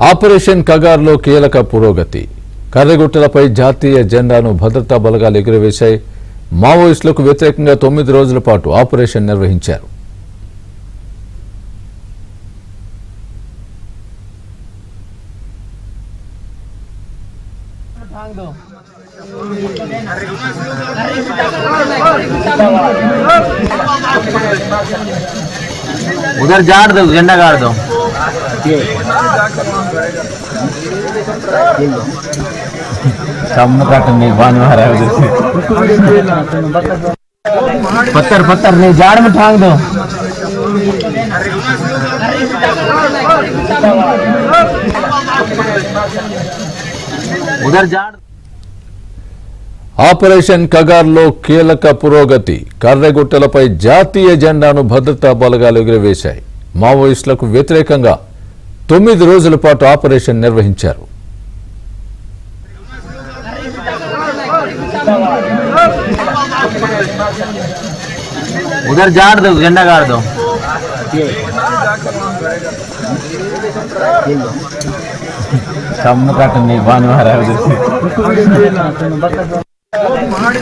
Operation కగార్లో కీలక పురోగతి. కర్రెగుట్టలపై జాతీయ జెండాను భద్రతా బలగాలు ఎగురవేశాయి. మావోయిస్టులకు వ్యతిరేకంగా 9 రోజుల పాటు ఆపరేషన్ నిర్వహించారు. उधर जाड़ दो, झंडा गाड़ दो। पत्थर पत्थर नहीं, जाड़ में ठांग दो। उधर जाड़। ఆపరేషన్ కగార్లో కీలక పురోగతి. కర్రెగుట్టలపై జాతీయ జెండాను భద్రతా బలగాలు ఎగురవేశాయి. మావోయిస్టులకు వ్యతిరేకంగా 9 రోజుల పాటు ఆపరేషన్ నిర్వహించారు. उधर जाड़ दो, झंडा गाड़ दो।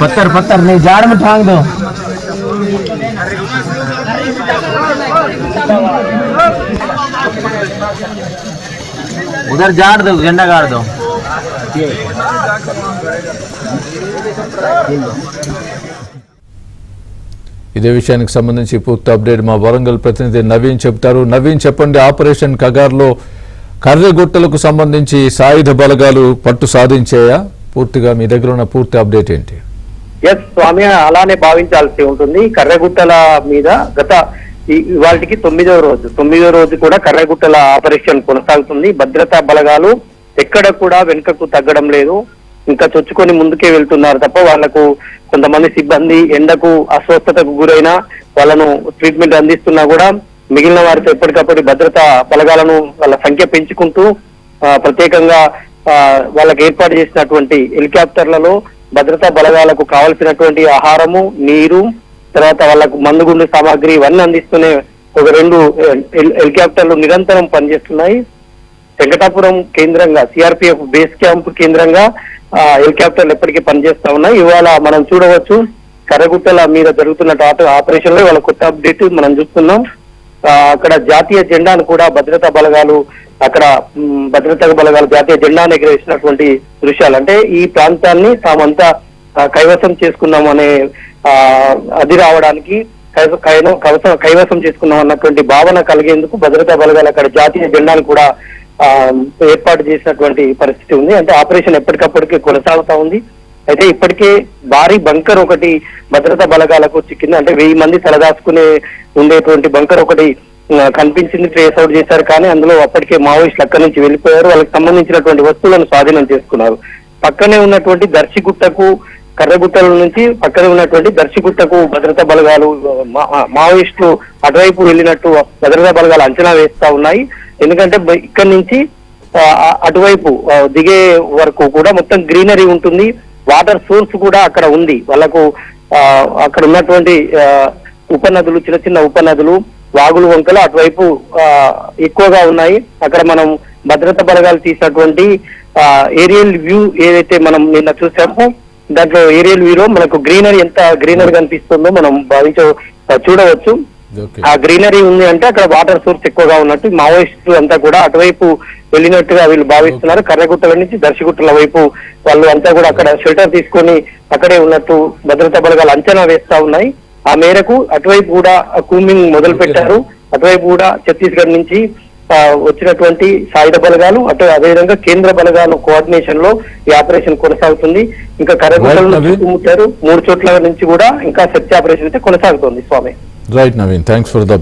पत्थर पत्थर नहीं, जाड़ में ठांग दो। उधर जाड़ दो, झंडा गाड़ दो। ఇదే విషయానికి సంబంధించి పూర్తి అప్డేట్ మా వరంగల్ ప్రతినిధి నవీన్ చెప్తారు. నవీన్, చెప్పండి, ఆపరేషన్ కగార్లో కర్రెగుట్టలకు సంబంధించి సాయుధ బలగాలు పట్టు సాధించాయా? పూర్తిగా మీ దగ్గర ఉన్న పూర్తి అప్డేట్ ఏంటి? ఎస్ స్వామి, అలానే భావించాల్సి ఉంటుంది. కర్రెగుట్టల మీద గత ఇవాళకి 9వ రోజు కూడా కర్రెగుట్టల ఆపరేషన్ కొనసాగుతుంది. భద్రతా బలగాలు ఎక్కడ కూడా వెనుకకు తగ్గడం లేదు, ఇంకా చొచ్చుకొని ముందుకే వెళ్తున్నారు తప్ప వాళ్లకు కొంతమంది సిబ్బంది ఎండకు అస్వస్థతకు గురైన వాళ్ళను ట్రీట్మెంట్ అందిస్తున్నా కూడా మిగిలిన వారితో ఎప్పటికప్పుడు భద్రతా బలగాలను వాళ్ళ సంఖ్య పెంచుకుంటూ ప్రత్యేకంగా వాళ్ళకి ఏర్పాటు చేసినటువంటి హెలికాప్టర్లలో భద్రతా బలగాలకు కావలసినటువంటి ఆహారము, నీరు, తర్వాత వాళ్ళకు మందుగుండు సామాగ్రి ఇవన్నీ అందిస్తూనే ఒక 2 హెలికాప్టర్లు నిరంతరం పనిచేస్తున్నాయి. వెంకటాపురం కేంద్రంగా సిఆర్పిఎఫ్ బేస్ క్యాంప్ కేంద్రంగా హెలికాప్టర్లు ఎప్పటికీ పనిచేస్తా ఉన్నాయి. ఇవాళ మనం చూడవచ్చు కర్రెగుట్టల మీద జరుగుతున్న ఆపరేషన్ లో వాళ్ళ కొత్త అప్డేట్ మనం చూస్తున్నాం. అక్కడ జాతీయ జెండాను కూడా భద్రతా బలగాలు జాతీయ జెండాను ఎగరేసినటువంటి దృశ్యాలు. అంటే ఈ ప్రాంతాన్ని తామంతా కైవసం చేసుకున్నాం అనే అది రావడానికి కైవసం చేసుకున్నాం అన్నటువంటి భావన కలిగేందుకు భద్రతా బలగాలు అక్కడ జాతీయ జెండాను కూడా ఏర్పాటు చేసినటువంటి పరిస్థితి ఉంది. అంటే ఆపరేషన్ ఎప్పటికప్పటికే కొనసాగుతా ఉంది. అయితే ఇప్పటికే భారీ బంకర్ ఒకటి భద్రతా బలగాలకు చిక్కింది. అంటే 1000 మంది తలదాచుకునే ఉండేటువంటి బంకర్ ఒకటి కనిపించింది, ట్రేస్ అవుట్ చేశారు. కానీ అందులో అప్పటికే మావోయిస్టులు అక్కడి నుంచి వెళ్ళిపోయారు. వాళ్ళకి సంబంధించినటువంటి వస్తువులను స్వాధీనం చేసుకున్నారు. పక్కనే ఉన్నటువంటి దర్శిగుట్టకు, కర్రెగుట్టల నుంచి పక్కనే ఉన్నటువంటి దర్శిగుట్టకు భద్రతా బలగాలు మావోయిస్టులు అటువైపు వెళ్ళినట్టు భద్రతా బలగాలు అంచనా వేస్తా ఉన్నాయి. ఎందుకంటే ఇక్కడి నుంచి అటువైపు దిగే వరకు కూడా మొత్తం గ్రీనరీ ఉంటుంది. వాటర్ సోర్స్ కూడా అక్కడ ఉంది. వాళ్ళకు అక్కడ ఉన్నటువంటి ఉపనదులు, చిన్న చిన్న ఉపనదులు, వాగులు, వంకలు అటువైపు ఎక్కువగా ఉన్నాయి. అక్కడ మనం భద్రతా బలగాలు తీసినటువంటి ఏరియల్ వ్యూ ఏదైతే మనం నిన్న చూసామో దాంట్లో ఏరియల్ వ్యూలో మనకు గ్రీనరీ ఎంత గ్రీనరీ కనిపిస్తుందో మనం చూడవచ్చు. ఆ గ్రీనరీ ఉంది అంటే అక్కడ వాటర్ సోర్స్ ఎక్కువగా ఉన్నట్టు. మావోయిస్టులు అంతా కూడా అటువైపు వెళ్ళినట్టుగా వీళ్ళు భావిస్తున్నారు. కర్రెగుట్టల నుంచి దర్శిగుట్టల వైపు వాళ్ళు అంతా కూడా అక్కడ షెల్టర్ తీసుకొని అక్కడే ఉన్నట్టు భద్రతా బలగాలు అంచనా వేస్తా ఉన్నాయి. ఆ మేరకు అటువైపు కూడా కూంబింగ్ మొదలు పెట్టారు. అటువైపు కూడా ఛత్తీస్గఢ్ నుంచి వచ్చినటువంటి సాయుధ బలగాలు అదేవిధంగా కేంద్ర బలగాలు కోఆర్డినేషన్ లో ఈ ఆపరేషన్ కొనసాగుతుంది. ఇంకా కర్రెగుట్టలను చుట్టుముట్టారు. 3 చోట్ల నుంచి కూడా ఇంకా సెర్చ్ ఆపరేషన్ అయితే కొనసాగుతుంది. Swami, right Naveen, thanks for the